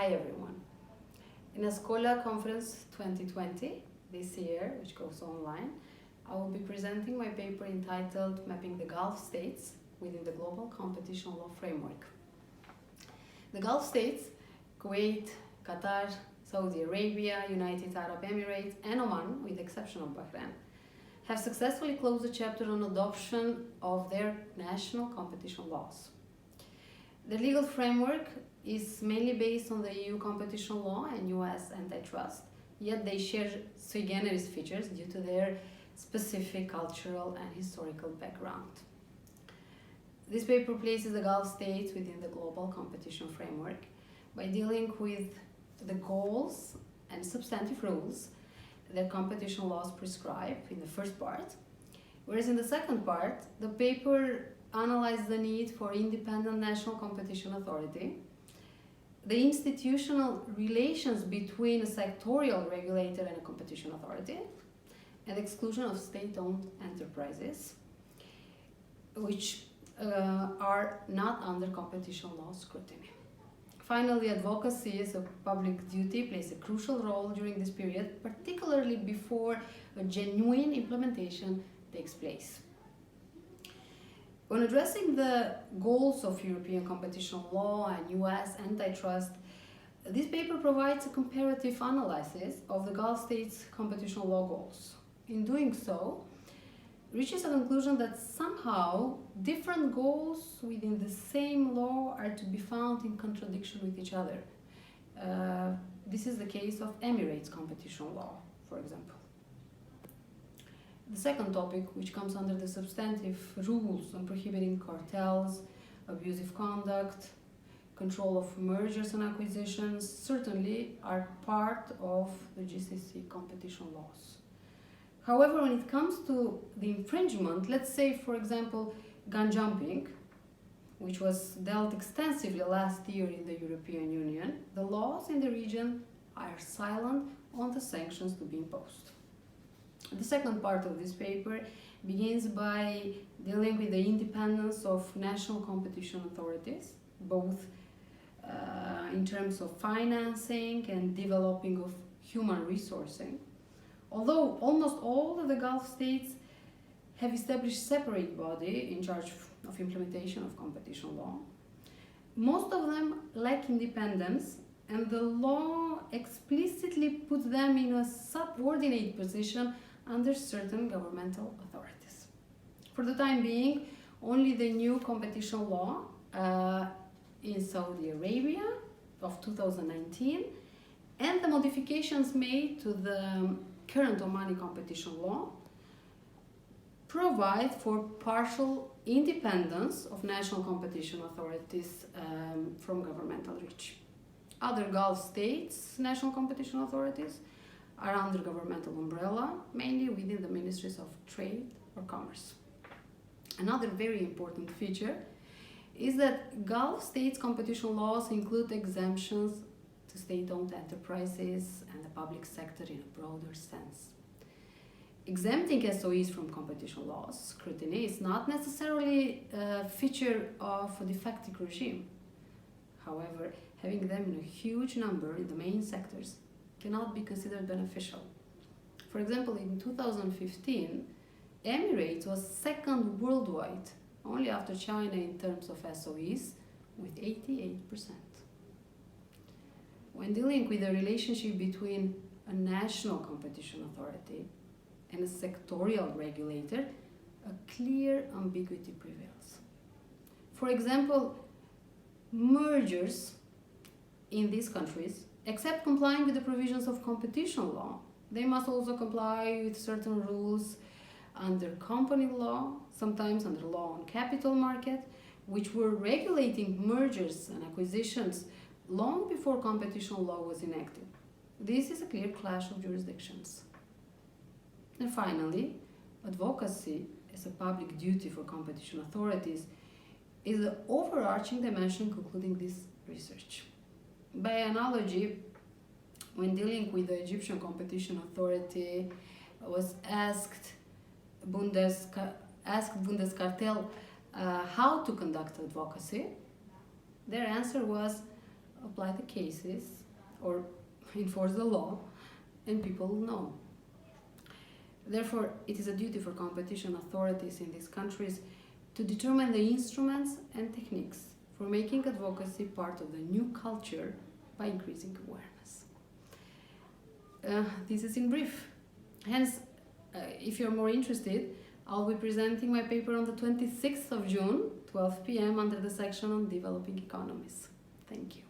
Hi everyone. In ASCOLA Conference 2020, this year, which goes online, I will be presenting my paper entitled Mapping the Gulf States within the Global Competition Law Framework. The Gulf States, Kuwait, Qatar, Saudi Arabia, United Arab Emirates, and Oman, with the exception of Bahrain, have successfully closed the chapter on adoption of their national competition laws. The legal framework is mainly based on the EU competition law and US antitrust, yet they share sui generis features due to their specific cultural and historical background. This paper places the Gulf states within the global competition framework by dealing with the goals and substantive rules that competition laws prescribe in the first part, whereas in the second part, the paper analyzes the need for independent national competition authority, the institutional relations between a sectorial regulator and a competition authority, and exclusion of state-owned enterprises, which are not under competition law scrutiny. Finally, advocacy as a public duty plays a crucial role during this period, particularly before a genuine implementation takes place. When addressing the goals of European competition law and US antitrust, this paper provides a comparative analysis of the Gulf states' competition law goals. In doing so, reaches a conclusion that somehow different goals within the same law are to be found in contradiction with each other. This is the case of Emirates competition law, for example. The second topic, which comes under the substantive rules on prohibiting cartels, abusive conduct, control of mergers and acquisitions, certainly are part of the GCC competition laws. However, when it comes to the infringement, let's say, for example, gun jumping, which was dealt extensively last year in the European Union, the laws in the region are silent on the sanctions to be imposed. The second part of this paper begins by dealing with the independence of national competition authorities, both in terms of financing and developing of human resourcing. Although almost all of the Gulf states have established separate body in charge of implementation of competition law, most of them lack independence, and the law explicitly puts them in a subordinate position under certain governmental authorities. For the time being, only the new competition law in Saudi Arabia of 2019 and the modifications made to the current Omani competition law provide for partial independence of national competition authorities from governmental reach. Other Gulf states' national competition authorities are under governmental umbrella, mainly within the ministries of trade or commerce. Another very important feature is that Gulf states' competition laws include exemptions to state-owned enterprises and the public sector in a broader sense. Exempting SOEs from competition laws scrutiny is not necessarily a feature of a defective regime. However, having them in a huge number in the main sectors cannot be considered beneficial. For example, in 2015, Emirates was second worldwide, only after China in terms of SOEs, with 88%. When dealing with the relationship between a national competition authority and a sectorial regulator, a clear ambiguity prevails. For example, mergers in these countries, except complying with the provisions of competition law, they must also comply with certain rules under company law, sometimes under law on capital market, which were regulating mergers and acquisitions long before competition law was enacted. This is a clear clash of jurisdictions. And finally, advocacy as a public duty for competition authorities is the overarching dimension concluding this research. By analogy, when dealing with the Egyptian competition authority, was asked Bundeskartell how to conduct advocacy, their answer was apply the cases or enforce the law, and people know. Therefore, it is a duty for competition authorities in these countries to determine the instruments and techniques for making advocacy part of the new culture by increasing awareness. This is in brief. Hence, if you're more interested, I'll be presenting my paper on the 26th of June, 12 p.m. under the section on developing economies. Thank you.